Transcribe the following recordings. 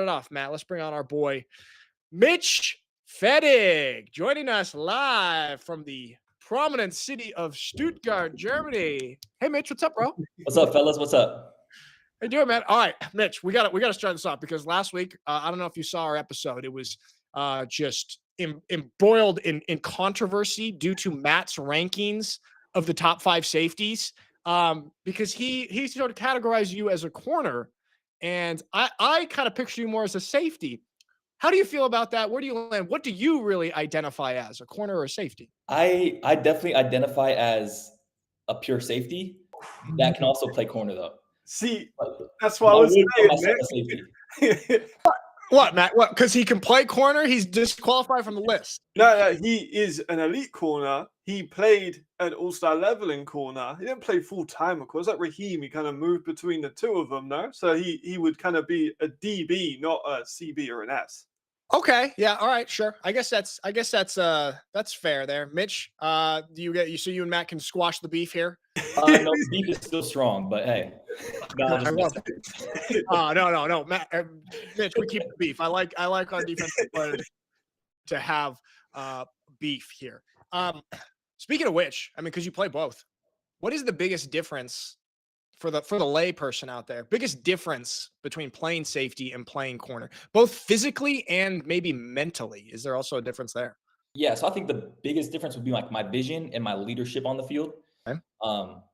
it off, Matt, let's bring on our boy, Mitch Fedic, joining us live from the prominent city of Stuttgart, Germany. Hey, Mitch, what's up, bro? What's up, fellas? What's up? How you doing, man? All right, Mitch, we got to start this off because last week, I don't know if you saw our episode. It was just embroiled in controversy due to Matt's rankings of the top 5 safeties. Because he sort of categorized you as a corner, and I kind of picture you more as a safety. How do you feel about that? Where do you land? What do you really identify as, a corner or a safety? I definitely identify as a pure safety that can also play corner though. See, But that's what I I was would call saying, myself a safety. Nick. What, Matt? What? Because he can play corner, he's disqualified from the list. No, he is an elite corner. He played at all-star level in corner. He didn't play full-time, of course. Like Raheem, he kind of moved between the two of them, no? So he would kind of be a DB, not a CB or an S. Okay, yeah, all right, sure. I guess that's fair there. Mitch, do you and Matt can squash the beef here? No, the beef is still strong, but hey. No, No, Matt, Mitch, we keep the beef. I like our defensive players to have beef here. Speaking of which, I mean, because you play both, what is the biggest difference for the lay person out there? Biggest difference between playing safety and playing corner, both physically and maybe mentally? Is there also a difference there? Yeah, so I think the biggest difference would be like my vision and my leadership on the field. Okay.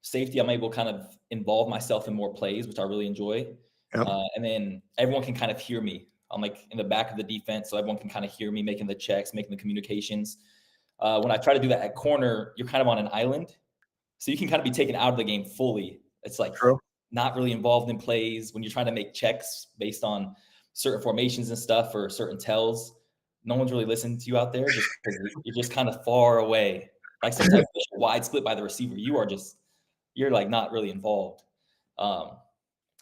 Safety, I'm able to kind of involve myself in more plays, which I really enjoy. Yep. And then everyone can kind of hear me. I'm like in the back of the defense, so everyone can kind of hear me making the checks, making the communications. When I try to do that at corner, you're kind of on an island. So you can kind of be taken out of the game fully. It's like not really involved in plays. When you're trying to make checks based on certain formations and stuff or certain tells, no one's really listening to you out there just because you're just kind of far away. Like sometimes there's a wide split by the receiver. You're like not really involved.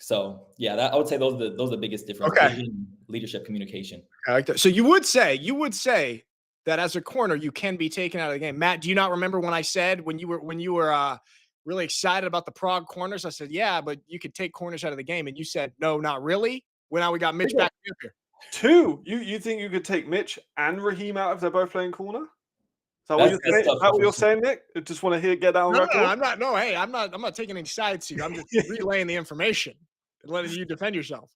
So yeah, I would say those are the biggest differences. Okay. Leadership, communication. I like that. So you would say that as a corner, you can be taken out of the game. Matt, do you not remember when I said when you were really excited about the Prague corners? I said, yeah, but you could take corners out of the game. And you said, no, not really. Well, now we got Mitch back up here. Two. You think you could take Mitch and Raheem out if they're both playing corner? Is that what you're saying, Nick? I just want to get that on record. No, I'm not. No, hey, I'm not taking any sides here. I'm just relaying the information and letting you defend yourself.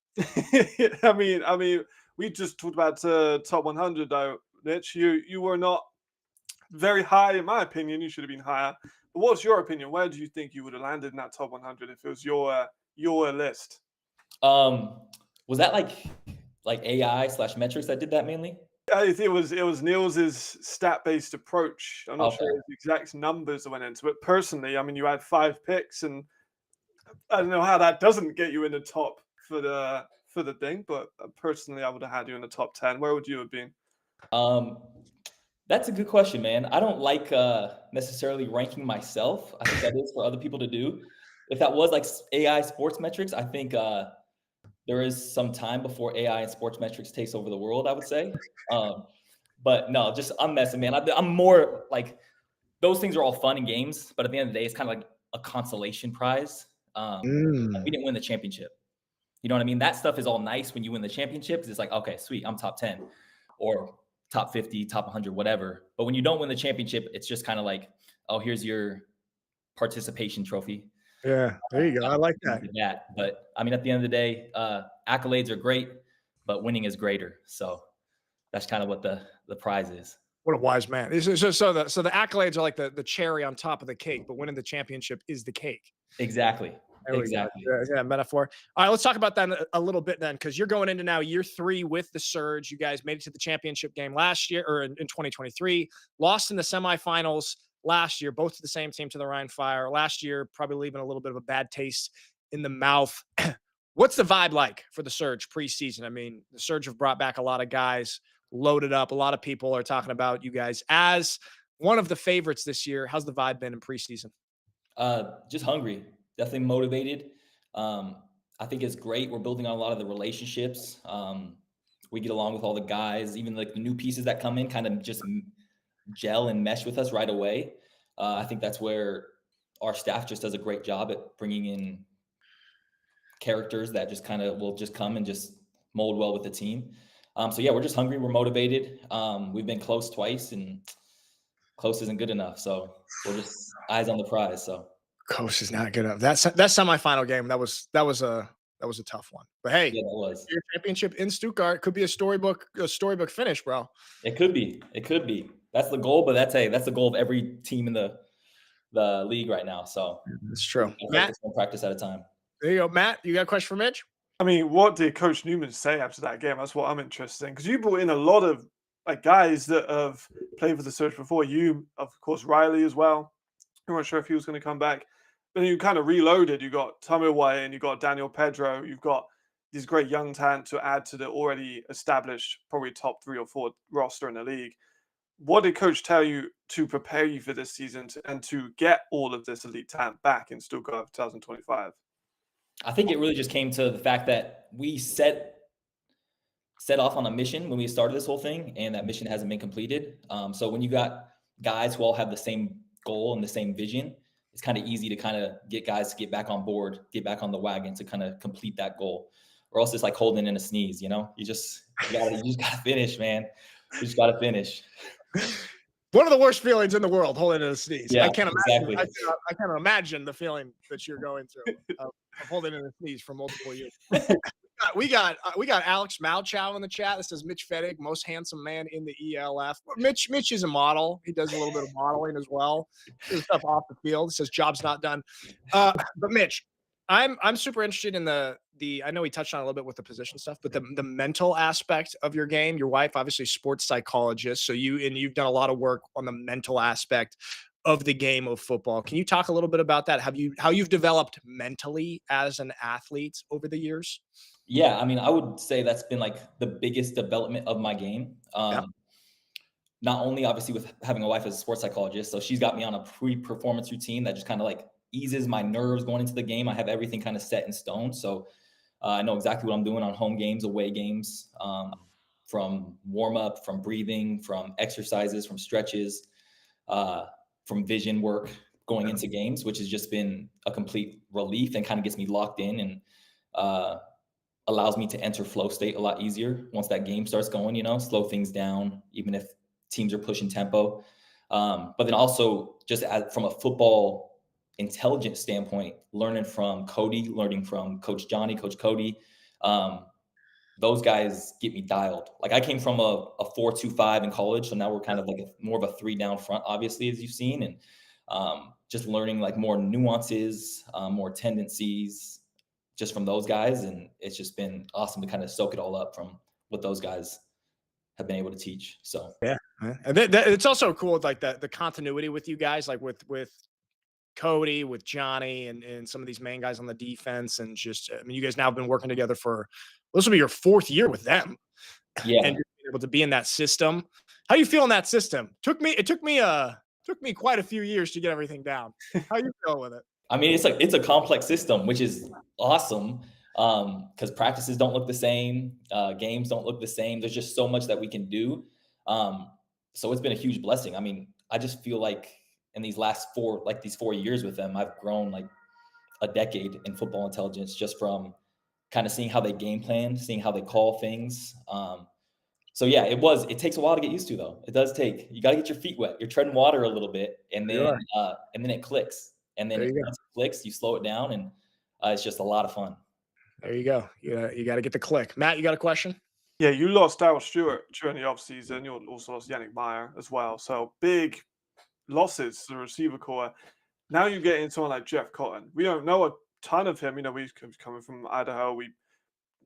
I mean, we just talked about top 100 though, Mitch. You were not very high in my opinion. You should have been higher. But what's your opinion? Where do you think you would have landed in that top 100 if it was your list? Was that like AI/metrics that did that mainly? It was Niels's stat-based approach. I'm not sure the exact numbers that went into it. Personally, I mean, you had 5 picks, and I don't know how that doesn't get you in the top for the thing. But personally, I would have had you in the top 10. Where would you have been? That's a good question, man. I don't like necessarily ranking myself. I think that is for other people to do. If that was like AI sports metrics, I think there is some time before AI and sports metrics takes over the world, I would say. But no, just I'm messing, man. I'm more like those things are all fun and games, but at the end of the day, it's kind of like a consolation prize. Like we didn't win the championship. You know what I mean? That stuff is all nice when you win the championship because it's like, okay, sweet, I'm top 10 or top 50, top 100, whatever. But when you don't win the championship, it's just kind of like, oh, here's your participation trophy. Yeah, there you go. I like that. But I mean, at the end of the day, accolades are great, but winning is greater. So that's kind of what the prize is. What a wise man. So the accolades are like the cherry on top of the cake, but winning the championship is the cake. Exactly. Exactly. Yeah, metaphor. All right, let's talk about that a little bit then, because you're going into now year 3 with the Surge. You guys made it to the championship game last year, or in 2023, lost in the semifinals last year, both to the same team, to the Rhine Fire. Last year, probably leaving a little bit of a bad taste in the mouth. What's the vibe like for the Surge preseason? I mean, the Surge have brought back a lot of guys, loaded up. A lot of people are talking about you guys as one of the favorites this year. How's the vibe been in preseason? Just hungry. Definitely motivated. I think it's great. We're building on a lot of the relationships. We get along with all the guys, even like the new pieces that come in kind of just gel and mesh with us right away. I think that's where our staff just does a great job at bringing in characters that just kind of will just come and just mold well with the team. So yeah, we're just hungry. We're motivated. We've been close twice, and close isn't good enough. So we're just eyes on the prize. So Coach is not good enough. That semifinal game, that was a tough one. But hey, yeah, that was. your championship in Stuttgart could be a storybook finish, bro. It could be. It could be. That's the goal, but that's the goal of every team in the league right now. So It's true. Matt, one practice at a time. there you go. Matt, you got a question for Mitch? I mean, what did Coach Newman say after that game? That's what I'm interested in, because you brought in a lot of like guys that have played for the Surge before. You, of course, Riley as well. I'm not sure if he was going to come back, but then you kind of reloaded. You got Tommy White and you got Daniel Pedro. You've got these great young talent to add to the already established, probably top 3 or 4 roster in the league. What did Coach tell you to prepare you for this season and to get all of this elite talent back in Stuttgart 2025? I think it really just came to the fact that we set off on a mission when we started this whole thing, and that mission hasn't been completed. So when you got guys who all have the same goal and the same vision, it's kind of easy to kind of get guys to get back on board, get back on the wagon to kind of complete that goal. Or else it's like holding in a sneeze, you know? You just gotta finish, man. You just gotta finish. One of the worst feelings in the world, holding in a sneeze. Yeah, I can't imagine. exactly. I can't imagine the feeling that you're going through of holding in a sneeze for multiple years. We got Alex Malchow in the chat. That says Mitch Fedic, most handsome man in the ELF. Mitch is a model. He does a little bit of modeling as well. Does stuff off the field. Says job's not done. But Mitch, I'm super interested in the I know we touched on a little bit with the position stuff, but the mental aspect of your game. Your wife, obviously, sports psychologist, so you've done a lot of work on the mental aspect of the game of football. Can you talk a little bit about that? How you've developed mentally as an athlete over the years? Yeah, I mean, I would say that's been like the biggest development of my game. Yeah. Not only obviously with having a wife as a sports psychologist, so she's got me on a pre-performance routine that just kind of like eases my nerves going into the game. I have everything kind of set in stone. So I know exactly what I'm doing on home games, away games, from warm up, from breathing, from exercises, from stretches, from vision work going into games, which has just been a complete relief and kind of gets me locked in and allows me to enter flow state a lot easier once that game starts going, you know, slow things down, even if teams are pushing tempo. But then also just from a football intelligence standpoint, learning from Cody, learning from Coach Johnny, Coach Cody, those guys get me dialed. Like I came from a 4-2-5 in college, so now we're kind of like more of a 3 down front, obviously, as you've seen, and just learning like more nuances, more tendencies, just from those guys. And it's just been awesome to kind of soak it all up from what those guys have been able to teach. So yeah, and it's also cool, like the continuity with you guys, like with Cody, with Johnny, and some of these main guys on the defense, and just I mean, you guys now have been working together for this will be your 4th year with them. Yeah, and you're able to be in that system. How do you feel in that system? It took me quite a few years to get everything down. How you feel with it? I mean, it's a complex system, which is awesome, because practices don't look the same, games don't look the same. There's just so much that we can do. So it's been a huge blessing. I mean, I just feel like in these 4 years with them, I've grown like a decade in football intelligence just from kind of seeing how they game plan, seeing how they call things. So yeah, it takes a while to get used to, though. It does take, you got to get your feet wet. You're treading water a little bit, and then it clicks. And then once it clicks, you slow it down, and it's just a lot of fun. There you go. You got to get the click. Matt, you got a question? Yeah, you lost Darryl Stewart during the offseason. You also lost Yannick Meyer as well. So big losses to the receiver core. Now you get into someone like Jeff Cotton. We don't know a ton of him. You know, he's coming from Idaho. We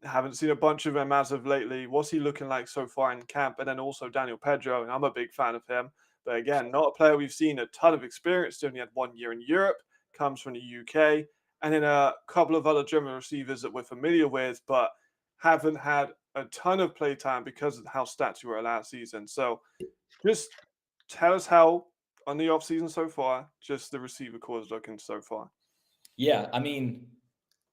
haven't seen a bunch of him as of lately. What's he looking like so far in camp? And then also Daniel Pedro, and I'm a big fan of him. But again, not a player we've seen a ton of experience. He only had 1 year in Europe, comes from the UK, and then a couple of other German receivers that we're familiar with, but haven't had a ton of play time because of how stats you were last season. So just tell us how on the offseason so far, just the receiver core is looking so far. Yeah, I mean,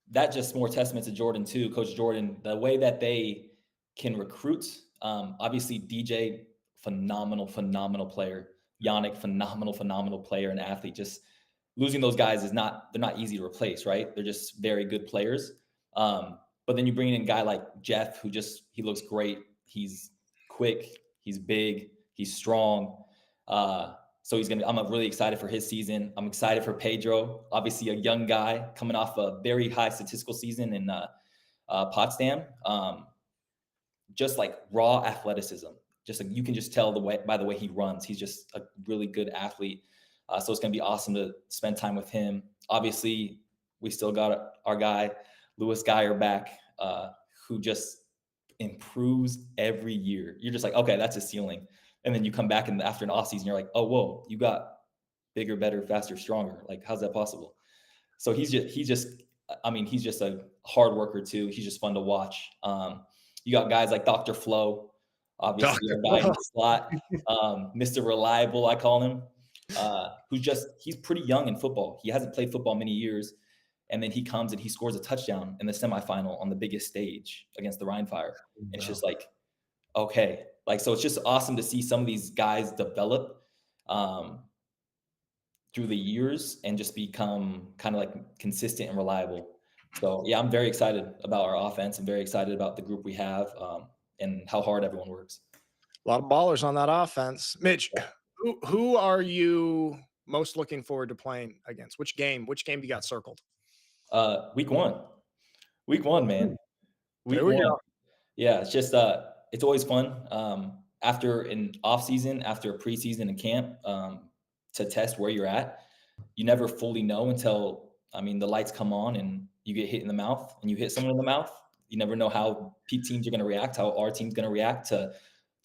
that just more testament to Jordan too, Coach Jordan, the way that they can recruit. Obviously, DJ, phenomenal player. Yannick, phenomenal player and athlete. Just losing those guys they're not easy to replace, right? They're just very good players. But But then you bring in a guy like Jeff, who he looks great. He's quick, he's big, he's strong. So I'm really excited for his season. I'm excited for Pedro, obviously a young guy coming off a very high statistical season in Potsdam. Just like raw athleticism. Just like you can just tell by the way he runs. He's just a really good athlete. So it's going to be awesome to spend time with him. Obviously, we still got our guy, Lewis Geyer, back, who just improves every year. You're just like, okay, that's a ceiling. And then you come back and after an offseason, you're like, oh, whoa, you got bigger, better, faster, stronger. Like, how's that possible? So he's just a hard worker too. He's just fun to watch. You got guys like Dr. Flo, obviously a guy in the slot, Mr. Reliable, I call him, he's pretty young in football. He hasn't played football many years. And then he comes and he scores a touchdown in the semifinal on the biggest stage against the Rhine Fire. And it's just like, okay. Like, so it's just awesome to see some of these guys develop through the years and just become kind of like consistent and reliable. So yeah, I'm very excited about our offense and very excited about the group we have and how hard everyone works. A lot of ballers on that offense. Mitch, who are you most looking forward to playing against? Which game you got circled? Week one, man. Week one. Yeah, it's just it's always fun after an off season, after a preseason and camp to test where you're at. You never fully know until the lights come on and you get hit in the mouth and you hit someone in the mouth. You never know how teams are going to react, how our team's going to react to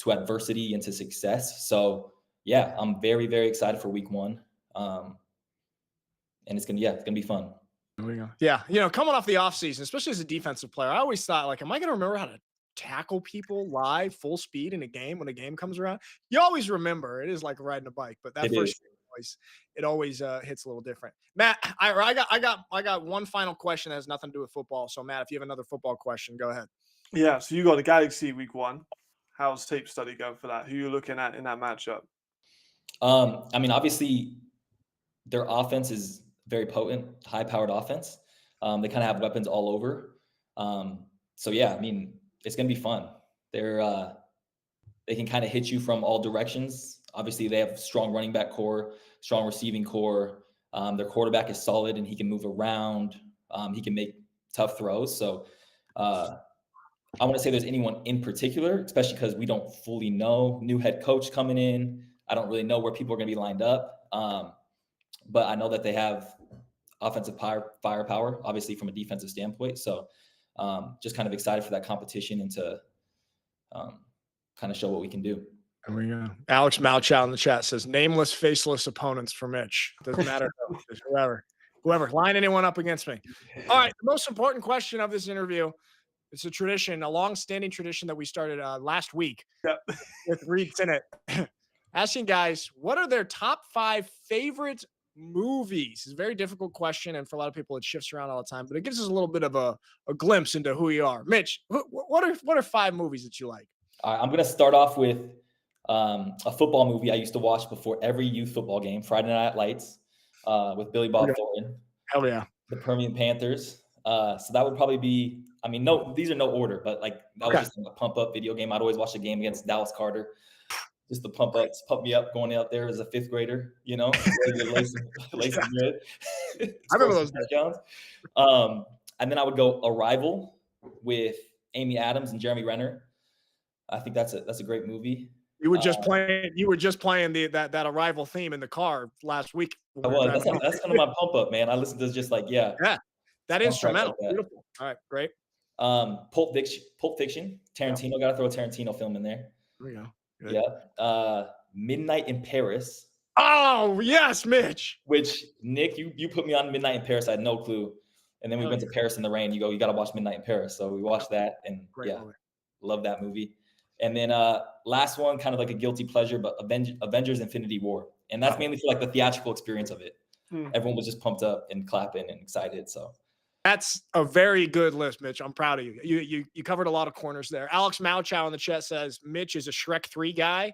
adversity and to success. So yeah, I'm very, very excited for week one. And it's gonna be fun. There we go. Yeah. Coming off the offseason, especially as a defensive player, I always thought, like, am I going to remember how to tackle people live, full speed in a game when a game comes around? You always remember. It is like riding a bike, but that first game it always hits a little different. Matt, I got one final question that has nothing to do with football. So Matt, if you have another football question, go ahead. Yeah, so you got the Galaxy week one. How's tape study going for that? Who are you looking at in that matchup? Obviously their offense is very potent, high-powered offense. They kind of have weapons all over. So yeah, it's going to be fun. They can kind of hit you from all directions. Obviously, they have strong running back core, strong receiving core. Their quarterback is solid and he can move around. He can make tough throws. So I want to say there's anyone in particular, especially because we don't fully know. New head coach coming in. I don't really know where people are going to be lined up. But I know that they have offensive firepower, obviously from a defensive standpoint. So just kind of excited for that competition and to kind of show what we can do. There we go. Alex Mauchow in the chat says, nameless, faceless opponents for Mitch. Doesn't matter. Whoever. Line anyone up against me. All right. The most important question of this interview. It's a tradition, a long-standing tradition that we started last week with Reed Sinnett. Asking guys, what are their top 5 favorite movies? It's a very difficult question, and for a lot of people, it shifts around all the time, but it gives us a little bit of a glimpse into who you are. Mitch, what are 5 movies that you like? I'm going to start off with a football movie I used to watch before every youth football game, Friday Night Lights, with Billy Bob Thornton. Hell yeah. The Permian Panthers. So that would probably be, these are no order, but like that was just a pump up video game. I'd always watch a game against Dallas Carter. Just the pump me up going out there as a 5th grader, lacing red. I remember those touchdowns. And then I would go Arrival with Amy Adams and Jeremy Renner. I think that's a great movie. You were just playing that Arrival theme in the car last week. That's kind of my pump up, man. I listened to just like that instrumental. Like that. Beautiful. All right, great. Pulp Fiction. Tarantino. Got to throw a Tarantino film in there. There we go. Good. Yeah. Midnight in Paris. Oh yes, Mitch. Which Nick, you put me on Midnight in Paris. I had no clue. And then we went to Paris in the rain. You got to watch Midnight in Paris. So we watched that, and love that movie. And then last one, kind of like a guilty pleasure, but Avengers Infinity War. And that's mainly for like the theatrical experience of it. Everyone was just pumped up and clapping and excited. So that's a very good list, Mitch. I'm proud of you. You covered a lot of corners there. Alex Mauchow in the chat says Mitch is a Shrek 3 guy.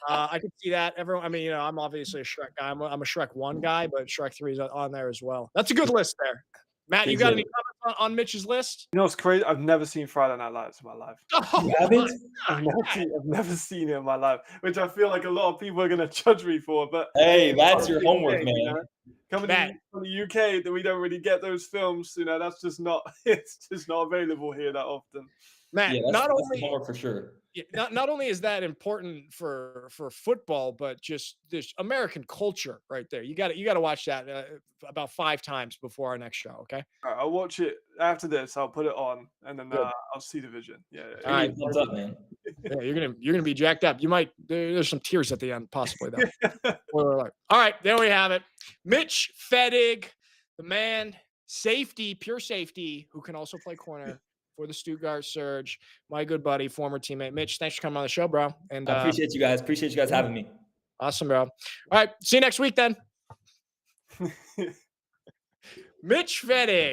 I can see that. Everyone, I'm obviously a Shrek guy. I'm a Shrek 1 guy, but Shrek 3 is on there as well. That's a good list there. Matt, you got any comments on Mitch's list? You know what's crazy? I've never seen Friday Night Lights in my life. Oh, You haven't? I've never seen it in my life, which I feel like a lot of people are going to judge me for. But Hey, that's your UK, homework, you man. know? Coming Matt. from the UK, that we don't really get those films. You know, that's just not. It's just not available here that often. Matt, Yeah, not that's only homework for sure. not only is that important for football, but just this American culture right there. You got to watch that about 5 times before our next show. Okay. All right, I'll watch it after this. I'll put it on, and then Good. I'll see the vision. Yeah. All right. Thumbs up, man. Yeah, you're gonna be jacked up. You might there's some tears at the end, possibly though. All right, there we have it. Mitch Fedic, the man, safety, pure safety, who can also play corner for the Stuttgart Surge. My good buddy, former teammate Mitch. Thanks for coming on the show, bro. And I appreciate you guys. Appreciate you guys having me. Awesome, bro. All right, see you next week then. Mitch Fedic.